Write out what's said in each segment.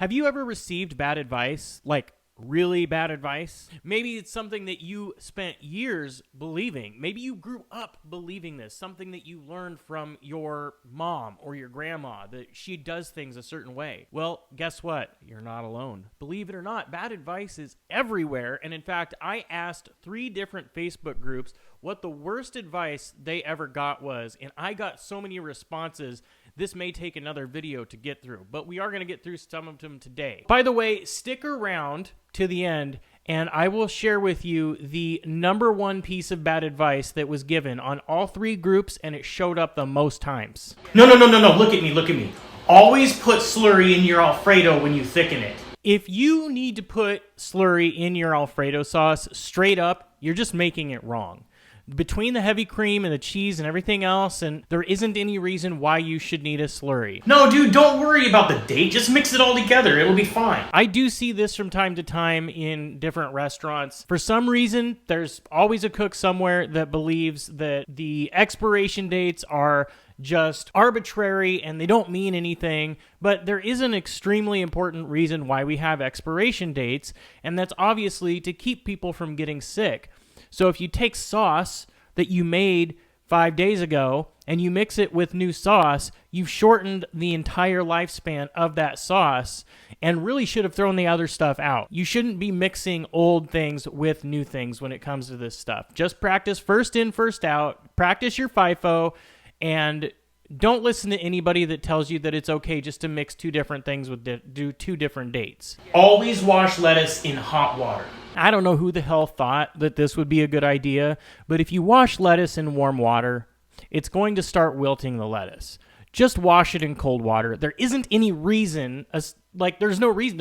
Have you ever received bad advice? Like, really bad advice? Maybe it's something that you spent years believing. Maybe you grew up believing this, something that you learned from your mom or your grandma, that she does things a certain way. Well, guess what? You're not alone. Believe it or not, bad advice is everywhere. And in fact, I asked 3 different Facebook groups what the worst advice they ever got was, and I got so many responses. This may take another video to get through, but we are going to get through some of them today. By the way, stick around to the end, and I will share with you the #1 piece of bad advice that was given on all 3 groups, and it showed up the most times. No. Look at me. Always put slurry in your Alfredo when you thicken it. If you need to put slurry in your Alfredo sauce, straight up, you're just making it wrong. Between the heavy cream and the cheese and everything else, and there isn't any reason why you should need a slurry. No, dude, don't worry about the date. Just mix it all together. It'll be fine. I do see this from time to time in different restaurants. For some reason, there's always a cook somewhere that believes that the expiration dates are just arbitrary and they don't mean anything, but there is an extremely important reason why we have expiration dates, and that's obviously to keep people from getting sick. So if you take sauce that you made 5 days ago and you mix it with new sauce, you've shortened the entire lifespan of that sauce and really should have thrown the other stuff out. You shouldn't be mixing old things with new things when it comes to this stuff. Just practice first in, first out. Practice your FIFO, and don't listen to anybody that tells you that it's okay just to mix 2 different things with do 2 different dates. Always wash lettuce in hot water. I don't know who the hell thought that this would be a good idea, but if you wash lettuce in warm water, it's going to start wilting the lettuce. Just wash it in cold water. There isn't any reason, there's no reason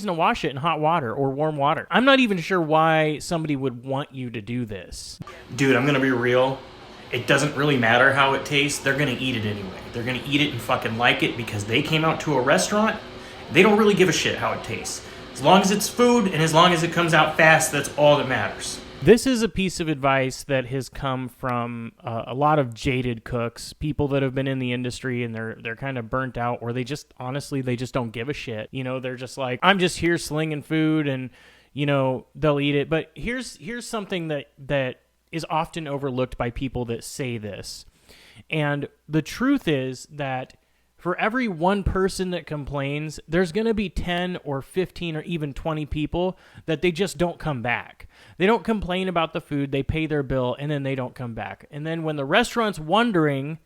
to wash it in hot water or warm water. I'm not even sure why somebody would want you to do this. Dude, I'm going to be real. It doesn't really matter how it tastes. They're going to eat it anyway. They're going to eat it and fucking like it because they came out to a restaurant. They don't really give a shit how it tastes. As long as it's food and as long as it comes out fast, that's all that matters. This is a piece of advice that has come from a lot of jaded cooks, people that have been in the industry and they're kind of burnt out, or they just don't give a shit. You know, they're just like, I'm just here slinging food and, you know, they'll eat it. But here's something that is often overlooked by people that say this. And the truth is that for every 1 person that complains, there's going to be 10 or 15 or even 20 people that they just don't come back. They don't complain about the food, they pay their bill, and then they don't come back. And then when the restaurant's wondering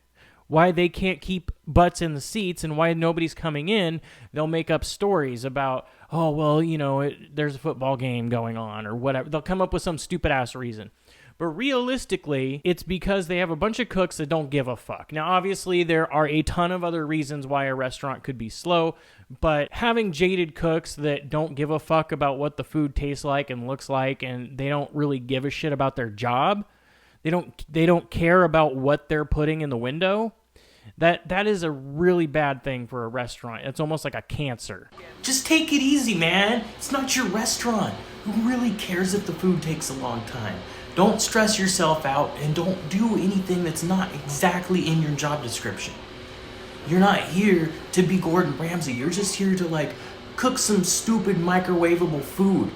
why they can't keep butts in the seats and why nobody's coming in, they'll make up stories about, oh, well, you know, there's a football game going on or whatever. They'll come up with some stupid-ass reason. But realistically, it's because they have a bunch of cooks that don't give a fuck. Now, obviously, there are a ton of other reasons why a restaurant could be slow, but having jaded cooks that don't give a fuck about what the food tastes like and looks like, and they don't really give a shit about their job, they don't care about what they're putting in the window, that is a really bad thing for a restaurant. It's almost like a cancer. Just take it easy, man. It's not your restaurant. Who really cares if the food takes a long time? Don't stress yourself out and don't do anything that's not exactly in your job description. You're not here to be Gordon Ramsay. You're just here to cook some stupid microwavable food.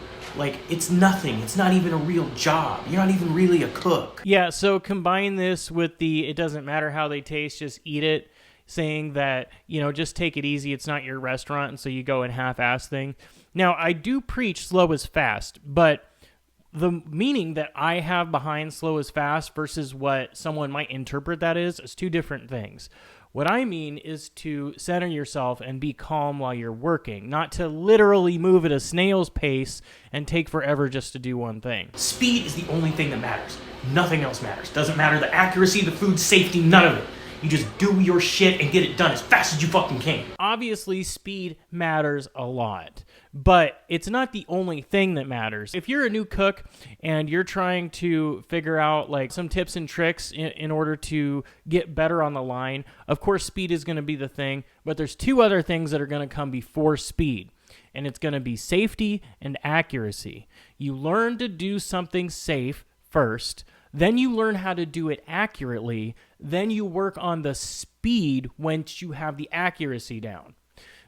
It's nothing. It's not even a real job. You're not even really a cook. Yeah, so combine this with it doesn't matter how they taste, just eat it, saying that, you know, just take it easy. It's not your restaurant, and so you go and half-ass thing. Now, I do preach slow is fast, but the meaning that I have behind slow is fast versus what someone might interpret that is 2 different things. What I mean is to center yourself and be calm while you're working, not to literally move at a snail's pace and take forever just to do one thing. Speed is the only thing that matters. Nothing else matters. Doesn't matter the accuracy, the food safety, none of it. You just do your shit and get it done as fast as you fucking can. Obviously, speed matters a lot, but it's not the only thing that matters. If you're a new cook and you're trying to figure out some tips and tricks in order to get better on the line, of course, speed is going to be the thing, but there's 2 other things that are going to come before speed, and it's going to be safety and accuracy. You learn to do something safe first, then you learn how to do it accurately, then you work on the speed once you have the accuracy down.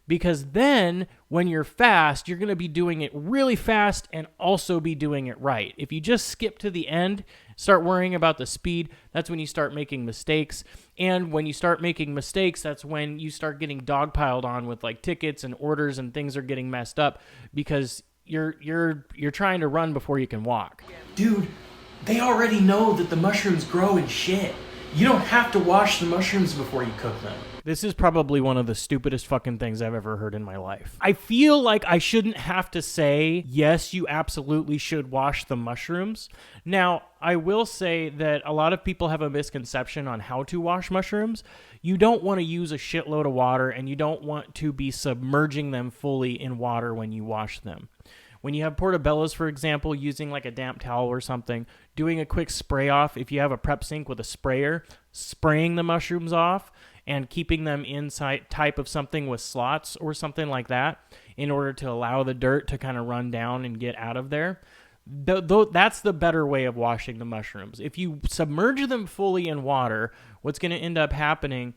Because then when you're fast, you're going to be doing it really fast and also be doing it right. If you just skip to the end, start worrying about the speed, that's when you start making mistakes. And when you start making mistakes, that's when you start getting dogpiled on with like tickets and orders, and things are getting messed up because you're trying to run before you can walk. Dude, they already know that the mushrooms grow in shit. You don't have to wash the mushrooms before you cook them. This is probably one of the stupidest fucking things I've ever heard in my life. I feel like I shouldn't have to say, yes, you absolutely should wash the mushrooms. Now, I will say that a lot of people have a misconception on how to wash mushrooms. You don't want to use a shitload of water, and you don't want to be submerging them fully in water when you wash them. When you have portobellos, for example, using like a damp towel or something, doing a quick spray off, if you have a prep sink with a sprayer, spraying the mushrooms off and keeping them inside type of something with slots or something like that in order to allow the dirt to kind of run down and get out of there. That's the better way of washing the mushrooms. If you submerge them fully in water, what's going to end up happening,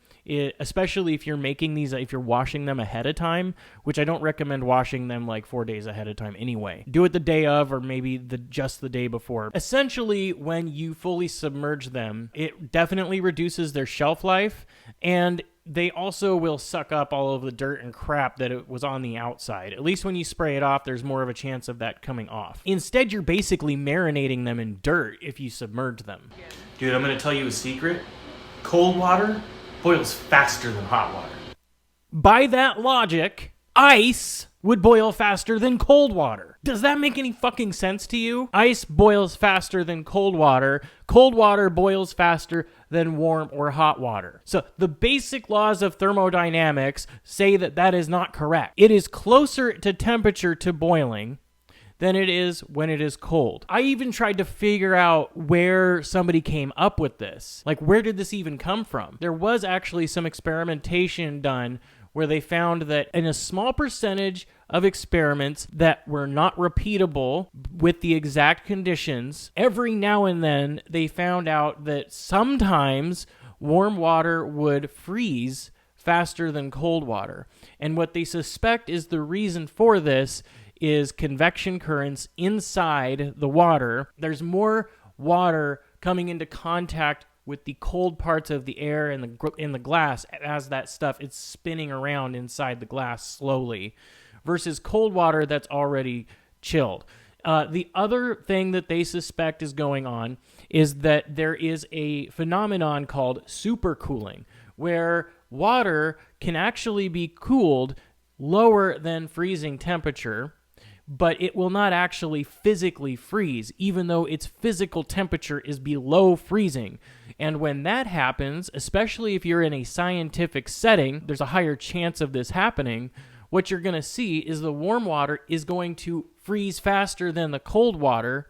especially if you're making these, if you're washing them ahead of time, which I don't recommend washing them like 4 days ahead of time anyway. Do it the day of, or maybe just the day before. Essentially, when you fully submerge them, it definitely reduces their shelf life, and they also will suck up all of the dirt and crap that it was on the outside. At least when you spray it off, there's more of a chance of that coming off. Instead, you're basically marinating them in dirt if you submerge them. Dude, I'm going to tell you a secret. Cold water boils faster than hot water. By that logic, ice would boil faster than cold water. Does that make any fucking sense to you? Ice boils faster than cold water. Cold water boils faster than warm or hot water. So the basic laws of thermodynamics say that that is not correct. It is closer to temperature to boiling than it is when it is cold. I even tried to figure out where somebody came up with this. Like, where did this even come from? There was actually some experimentation done where they found that in a small percentage of experiments that were not repeatable with the exact conditions, every now and then they found out that sometimes warm water would freeze faster than cold water. And what they suspect is the reason for this is convection currents inside the water. There's more water coming into contact with the cold parts of the air in the glass as that stuff is spinning around inside the glass slowly, versus cold water that's already chilled. The other thing that they suspect is going on is that there is a phenomenon called supercooling, where water can actually be cooled lower than freezing temperature, but it will not actually physically freeze, even though its physical temperature is below freezing. And when that happens, especially if you're in a scientific setting, there's a higher chance of this happening. What you're going to see is the warm water is going to freeze faster than the cold water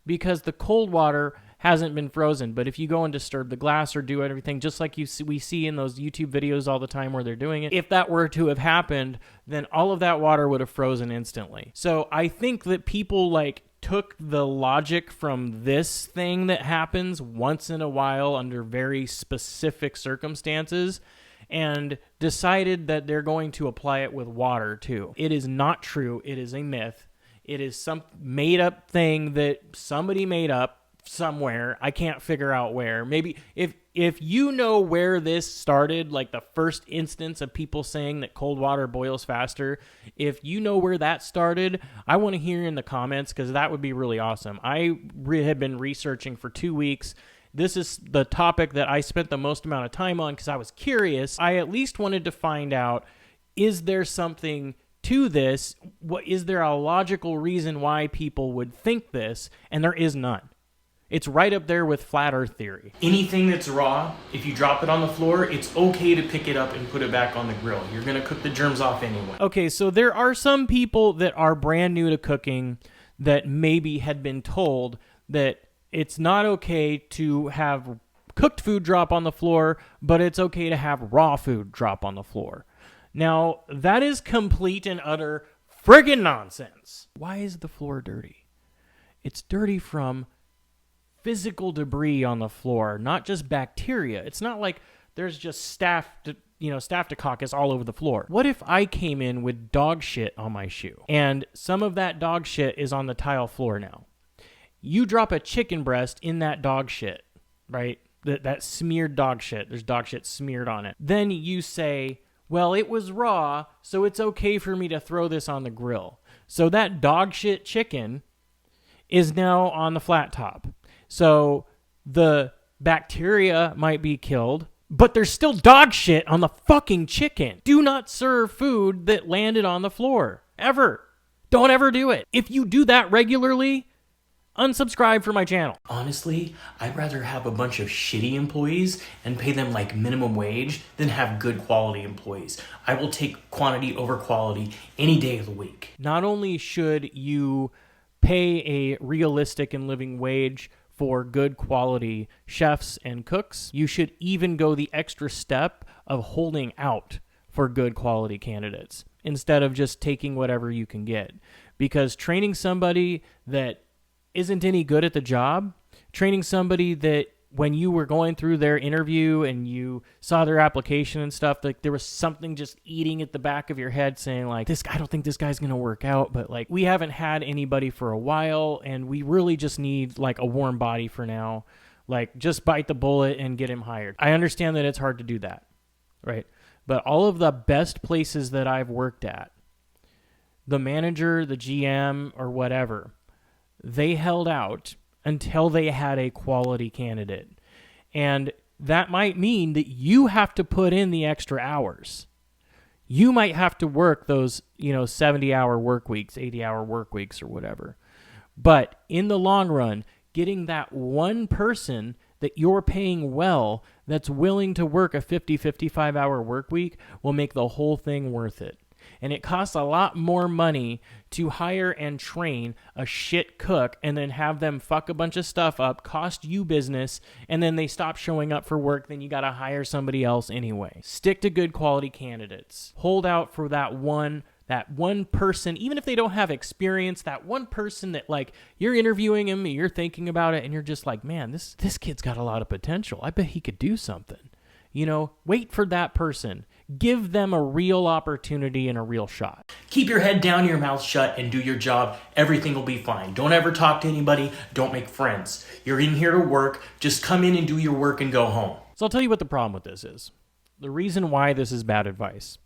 because the cold water hasn't been frozen. But if you go and disturb the glass or do everything, just like we see in those YouTube videos all the time where they're doing it, if that were to have happened, then all of that water would have frozen instantly. So I think that people took the logic from this thing that happens once in a while under very specific circumstances and decided that they're going to apply it with water too. It is not true. It is a myth. It is some made-up thing that somebody made up somewhere. I can't figure out where. Maybe if you know where this started, like the first instance of people saying that cold water boils faster, if you know where that started, I want to hear in the comments, because that would be really awesome. I had been researching for 2 weeks. This is the topic that I spent the most amount of time on because I was curious. I at least wanted to find out, is there something to this? Is there a logical reason why people would think this? And there is none. It's right up there with flat earth theory. Anything that's raw, if you drop it on the floor, it's okay to pick it up and put it back on the grill. You're going to cook the germs off anyway. Okay, so there are some people that are brand new to cooking that maybe had been told that it's not okay to have cooked food drop on the floor, but it's okay to have raw food drop on the floor. Now, that is complete and utter friggin' nonsense. Why is the floor dirty? It's dirty from physical debris on the floor, not just bacteria. It's not like there's just staphylococcus all over the floor. What if I came in with dog shit on my shoe and some of that dog shit is on the tile floor now? You drop a chicken breast in that dog shit, right? That smeared dog shit. There's dog shit smeared on it. Then you say, well, it was raw, so it's okay for me to throw this on the grill. So that dog shit chicken is now on the flat top. So the bacteria might be killed, but there's still dog shit on the fucking chicken. Do not serve food that landed on the floor. Ever. Don't ever do it. If you do that regularly, unsubscribe from my channel. Honestly, I'd rather have a bunch of shitty employees and pay them like minimum wage than have good quality employees. I will take quantity over quality any day of the week. Not only should you pay a realistic and living wage for good quality chefs and cooks, you should even go the extra step of holding out for good quality candidates instead of just taking whatever you can get. Because training somebody that isn't any good at the job, training somebody that when you were going through their interview and you saw their application and stuff, like there was something just eating at the back of your head saying like, I don't think this guy's going to work out, but like we haven't had anybody for a while and we really just need like a warm body for now. Like just bite the bullet and get him hired. I understand that it's hard to do that, right? But all of the best places that I've worked at, the manager, the GM, or whatever, they held out until they had a quality candidate. And that might mean that you have to put in the extra hours. You might have to work those, 70-hour work weeks, 80-hour work weeks or whatever. But in the long run, getting that one person that you're paying well that's willing to work a 50, 55-hour work week will make the whole thing worth it. And it costs a lot more money to hire and train a shit cook and then have them fuck a bunch of stuff up, cost you business, and then they stop showing up for work, then you got to hire somebody else anyway. Stick to good quality candidates. Hold out for that one person, even if they don't have experience, that one person that like you're interviewing him and you're thinking about it and you're just like, man, this kid's got a lot of potential. I bet he could do something. Wait for that person. Give them a real opportunity and a real shot. Keep your head down, your mouth shut, and do your job. Everything will be fine. Don't ever talk to anybody. Don't make friends. You're in here to work. Just come in and do your work and go home. So I'll tell you what the problem with this is. The reason why this is bad advice.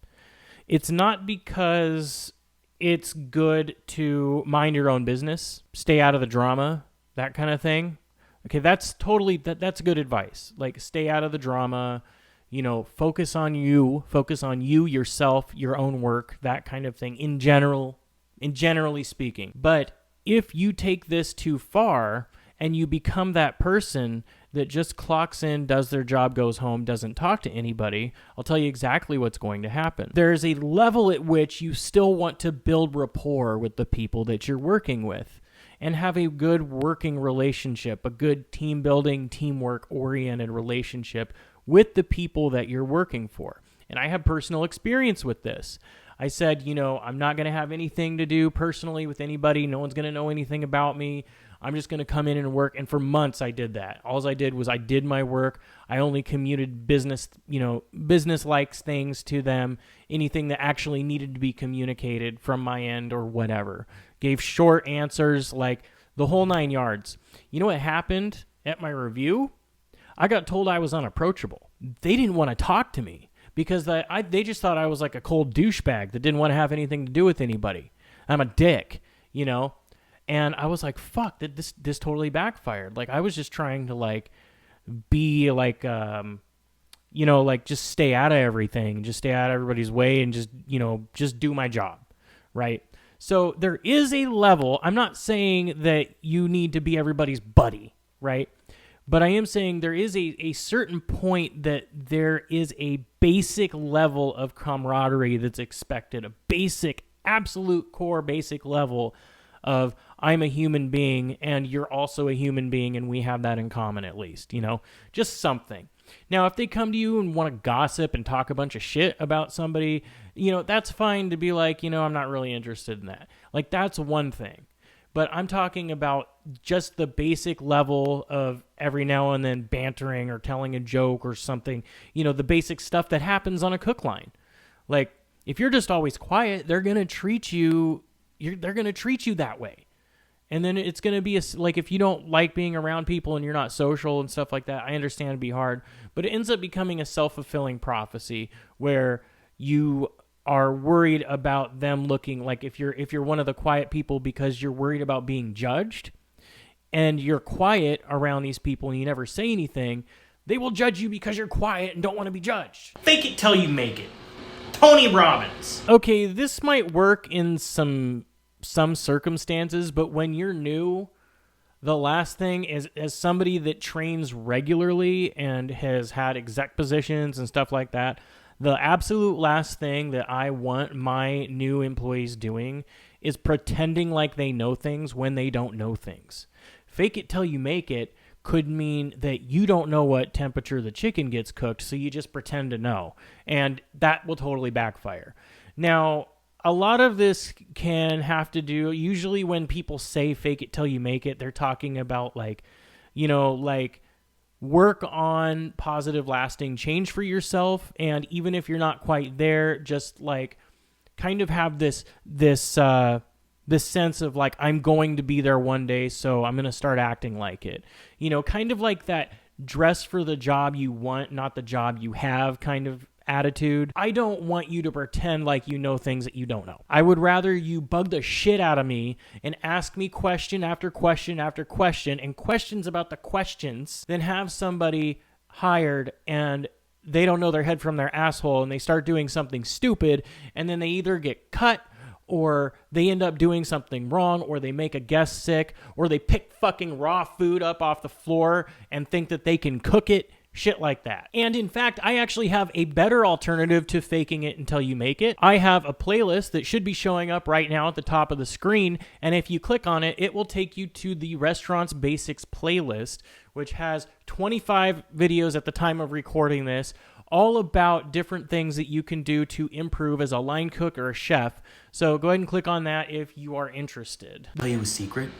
It's not because it's good to mind your own business, stay out of the drama, that kind of thing. Okay, that's that's good advice. Like, stay out of the drama, focus on you, yourself, your own work, that kind of thing generally speaking. But if you take this too far and you become that person that just clocks in, does their job, goes home, doesn't talk to anybody, I'll tell you exactly what's going to happen. There's a level at which you still want to build rapport with the people that you're working with and have a good working relationship, a good team building, teamwork oriented relationship with the people that you're working for. And I have personal experience with this. I said, I'm not going to have anything to do personally with anybody. No one's going to know anything about me. I'm just going to come in and work. And for months I did that. All I did was I did my work. I only communicated business likes things to them, anything that actually needed to be communicated from my end or whatever. Gave short answers, like the whole 9 yards. You know what happened at my review? I got told I was unapproachable. They didn't want to talk to me because they just thought I was like a cold douchebag that didn't want to have anything to do with anybody. I'm a dick, And I was like, fuck, this totally backfired. Like, I was just trying to be just stay out of everything, just stay out of everybody's way and just do my job, right? So there is a level. I'm not saying that you need to be everybody's buddy, right? But I am saying there is a certain point that there is a basic level of camaraderie that's expected, a basic, absolute core basic level of I'm a human being and you're also a human being and we have that in common at least, just something. Now, if they come to you and want to gossip and talk a bunch of shit about somebody, that's fine to be like, I'm not really interested in that. Like, that's one thing. but I'm talking about just the basic level of every now and then bantering or telling a joke or something, the basic stuff that happens on a cook line. Like, if you're just always quiet, they're going to treat you that way. And then it's going to be like, if you don't like being around people and you're not social and stuff like that, I understand it'd be hard, but it ends up becoming a self-fulfilling prophecy where you are worried about them looking like, if you're one of the quiet people because you're worried about being judged and you're quiet around these people and you never say anything, they will judge you because you're quiet and don't want to be judged. Fake it till you make it. Tony Robbins. Okay, this might work in some circumstances, but when you're new, the last thing is, as somebody that trains regularly and has had exec positions and stuff like that, the absolute last thing that I want my new employees doing is pretending like they know things when they don't know things. Fake it till you make it could mean that you don't know what temperature the chicken gets cooked, so you just pretend to know, and that will totally backfire. Now, a lot of this can have to do, usually when people say fake it till you make it, they're talking about like work on positive lasting change for yourself, and even if you're not quite there, just like kind of have this sense of like, I'm going to be there one day, so I'm going to start acting like it. Kind of like that dress for the job you want, not the job you have kind of attitude. I don't want you to pretend like you know things that you don't know. I would rather you bug the shit out of me and ask me question after question after question and questions about the questions than have somebody hired and they don't know their head from their asshole and they start doing something stupid and then they either get cut or they end up doing something wrong, or they make a guest sick, or they pick fucking raw food up off the floor and think that they can cook it. Shit like that. And in fact, I actually have a better alternative to faking it until you make it. I have a playlist that should be showing up right now at the top of the screen, and if you click on it, it will take you to the Restaurants Basics playlist, which has 25 videos at the time of recording this, all about different things that you can do to improve as a line cook or a chef. So go ahead and click on that if you are interested. I'll tell you a secret.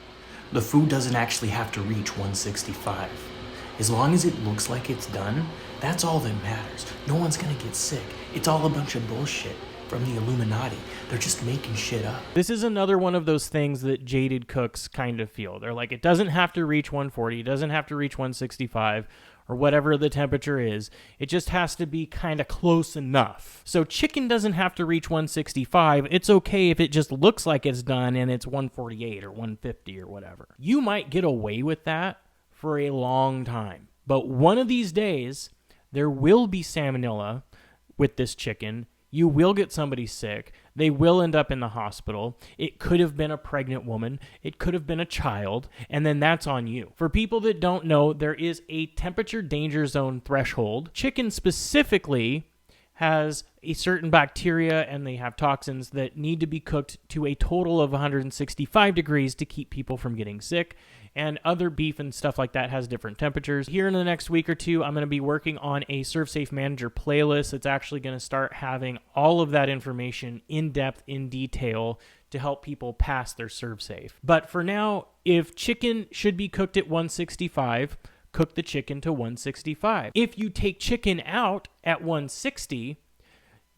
The food doesn't actually have to reach 165. As long as it looks like it's done, that's all that matters. No one's gonna get sick. It's all a bunch of bullshit from the Illuminati. They're just making shit up. This is another one of those things that jaded cooks kind of feel. They're like, it doesn't have to reach 140, it doesn't have to reach 165, or whatever the temperature is. It just has to be kind of close enough. So chicken doesn't have to reach 165. It's okay if it just looks like it's done and it's 148 or 150 or whatever. You might get away with that for a long time. But one of these days, there will be salmonella with this chicken. You will get somebody sick. They will end up in the hospital. It could have been a pregnant woman. It could have been a child. And then that's on you. For people that don't know, there is a temperature danger zone threshold. Chicken specifically has a certain bacteria and they have toxins that need to be cooked to a total of 165 degrees to keep people from getting sick. And other beef and stuff like that has different temperatures. Here in the next week or two, I'm going to be working on a ServSafe Manager playlist that's actually going to start having all of that information in depth, in detail, to help people pass their ServSafe. But for now, if chicken should be cooked at 165, cook the chicken to 165. If you take chicken out at 160,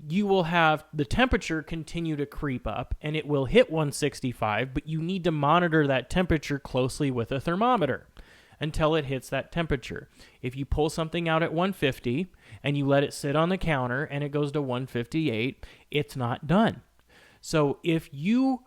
you will have the temperature continue to creep up and it will hit 165, but you need to monitor that temperature closely with a thermometer until it hits that temperature. If you pull something out at 150 and you let it sit on the counter and it goes to 158, it's not done. So if you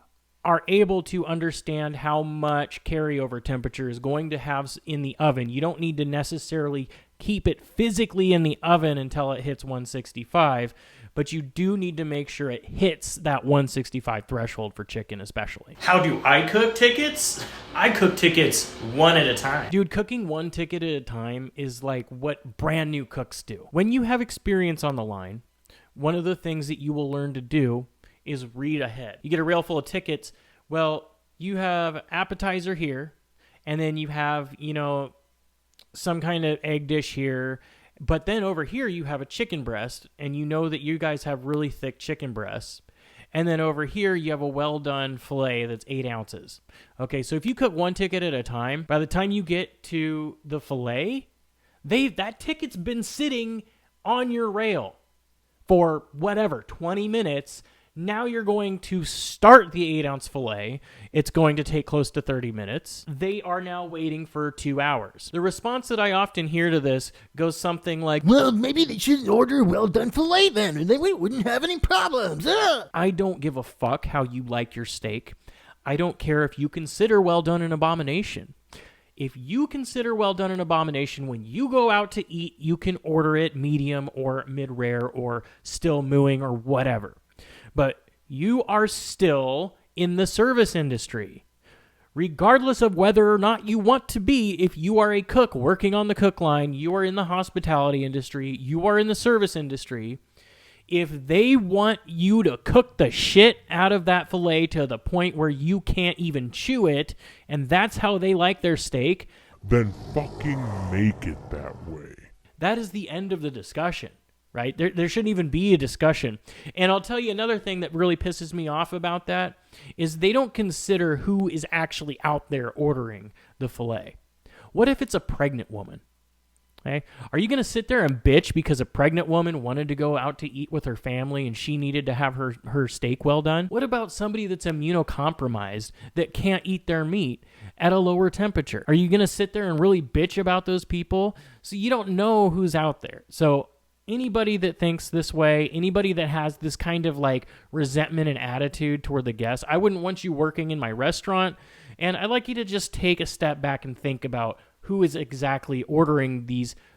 are able to understand how much carryover temperature is going to have in the oven, you don't need to necessarily keep it physically in the oven until it hits 165, but you do need to make sure it hits that 165 threshold for chicken especially. How do I cook tickets? I cook tickets one at a time. Dude, cooking one ticket at a time is like what brand new cooks do. When you have experience on the line, one of the things that you will learn to do is read ahead. You get a rail full of tickets, well, you have appetizer here, and then you have, some kind of egg dish here, but then over here you have a chicken breast, and you know that you guys have really thick chicken breasts, And then over here, you have a well-done filet that's 8 ounces. Okay, so if you cook one ticket at a time, by the time you get to the filet, that ticket's been sitting on your rail for whatever, 20 minutes. Now you're going to start the 8-ounce filet. It's going to take close to 30 minutes. They are now waiting for 2 hours. The response that I often hear to this goes something like, well, maybe they should order a well-done filet then, and then we wouldn't have any problems. I don't give a fuck how you like your steak. I don't care if you consider well done an abomination. If you consider well done an abomination, when you go out to eat, you can order it medium or mid-rare or still mooing or whatever. But you are still in the service industry. Regardless of whether or not you want to be, if you are a cook working on the cook line, you are in the hospitality industry, you are in the service industry, if they want you to cook the shit out of that filet to the point where you can't even chew it, and that's how they like their steak, then fucking make it that way. That is the end of the discussion. Right? There shouldn't even be a discussion. And I'll tell you another thing that really pisses me off about that is they don't consider who is actually out there ordering the filet. What if it's a pregnant woman? Okay? Are you going to sit there and bitch because a pregnant woman wanted to go out to eat with her family and she needed to have her steak well done? What about somebody that's immunocompromised that can't eat their meat at a lower temperature? Are you going to sit there and really bitch about those people? So you don't know who's out there. So anybody that thinks this way, anybody that has this kind of like resentment and attitude toward the guests, I wouldn't want you working in my restaurant. And I'd like you to just take a step back and think about who is exactly ordering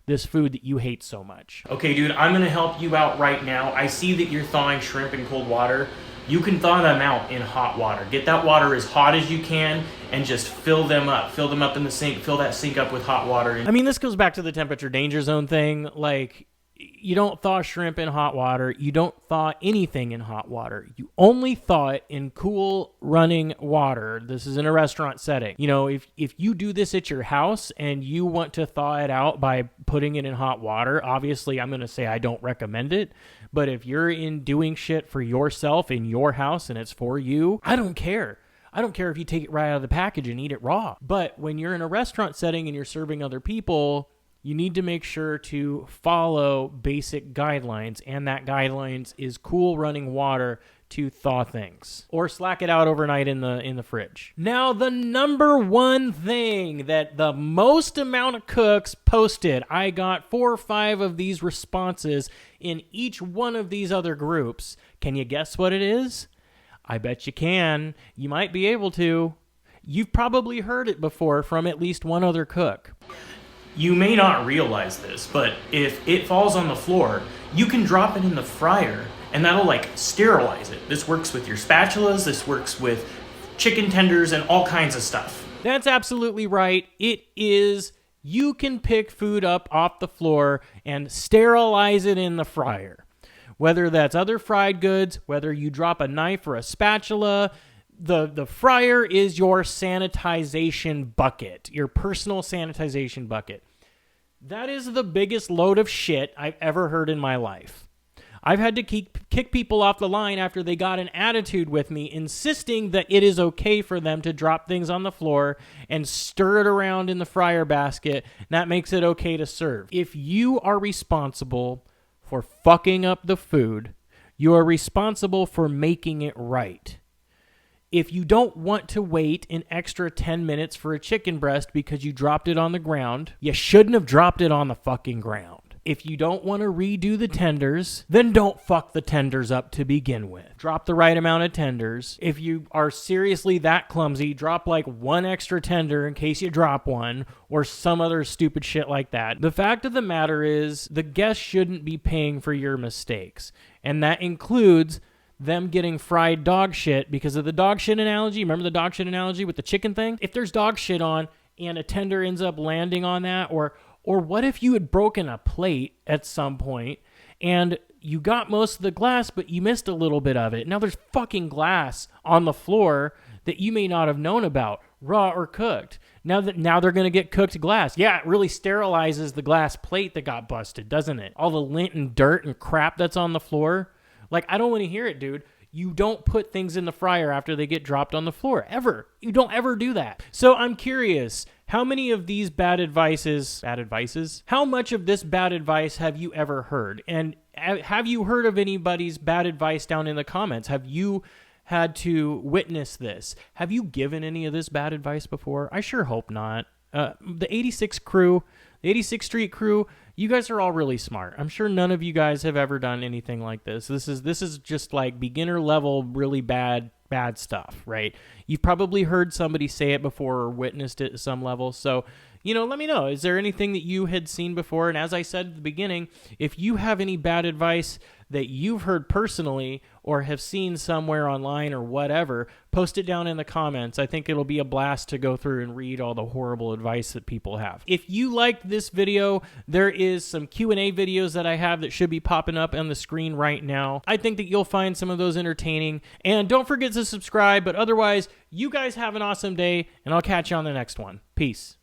this food that you hate so much. Okay, dude, I'm going to help you out right now. I see that you're thawing shrimp in cold water. You can thaw them out in hot water. Get that water as hot as you can and just fill them up. Fill them up in the sink. Fill that sink up with hot water. I mean, this goes back to the temperature danger zone thing. Like, you don't thaw shrimp in hot water. You don't thaw anything in hot water. You only thaw it in cool running water. This is in a restaurant setting. You know, if you do this at your house and you want to thaw it out by putting it in hot water, obviously I'm going to say I don't recommend it. But if you're in doing shit for yourself in your house and it's for you, I don't care. I don't care if you take it right out of the package and eat it raw. But when you're in a restaurant setting and you're serving other people, you need to make sure to follow basic guidelines, and that guidelines is cool running water to thaw things, or slack it out overnight in the fridge. Now, the number one thing that the most amount of cooks posted, I got 4 or 5 of these responses in each one of these other groups. Can you guess what it is? I bet you can. You might be able to. You've probably heard it before from at least one other cook. You may not realize this, but if it falls on the floor, you can drop it in the fryer and that'll like sterilize it. This works with your spatulas, this works with chicken tenders and all kinds of stuff. That's absolutely right. It is, you can pick food up off the floor and sterilize it in the fryer. Whether that's other fried goods, whether you drop a knife or a spatula, the fryer is your sanitization bucket, your personal sanitization bucket. That is the biggest load of shit I've ever heard in my life. I've had to kick people off the line after they got an attitude with me, insisting that it is okay for them to drop things on the floor and stir it around in the fryer basket. And that makes it okay to serve. If you are responsible for fucking up the food, you are responsible for making it right. If you don't want to wait an extra 10 minutes for a chicken breast because you dropped it on the ground, you shouldn't have dropped it on the fucking ground. If you don't want to redo the tenders, then don't fuck the tenders up to begin with. Drop the right amount of tenders. If you are seriously that clumsy, drop like 1 extra tender in case you drop one, or some other stupid shit like that. The fact of the matter is, the guest shouldn't be paying for your mistakes. And that includes them getting fried dog shit because of the dog shit analogy. Remember the dog shit analogy with the chicken thing? If there's dog shit on and a tender ends up landing on that, or what if you had broken a plate at some point and you got most of the glass, but you missed a little bit of it? Now there's fucking glass on the floor that you may not have known about, raw or cooked. Now they're going to get cooked glass. Yeah, it really sterilizes the glass plate that got busted, doesn't it? All the lint and dirt and crap that's on the floor. Like, I don't want to hear it, dude. You don't put things in the fryer after they get dropped on the floor, ever. You don't ever do that. So I'm curious, how many of these bad advices, how much of this bad advice have you ever heard? And have you heard of anybody's bad advice down in the comments? Have you had to witness this? Have you given any of this bad advice before? I sure hope not. The 86 crew, the 86th Street crew, you guys are all really smart. I'm sure none of you guys have ever done anything like this. This is just like beginner level, really bad stuff, right? You've probably heard somebody say it before or witnessed it at some level. So, let me know. Is there anything that you had seen before? And as I said at the beginning, if you have any bad advice that you've heard personally or have seen somewhere online or whatever, post it down in the comments. I think it'll be a blast to go through and read all the horrible advice that people have. If you liked this video, there is some Q&A videos that I have that should be popping up on the screen right now. I think that you'll find some of those entertaining. And don't forget to subscribe, but otherwise, you guys have an awesome day, and I'll catch you on the next one. Peace.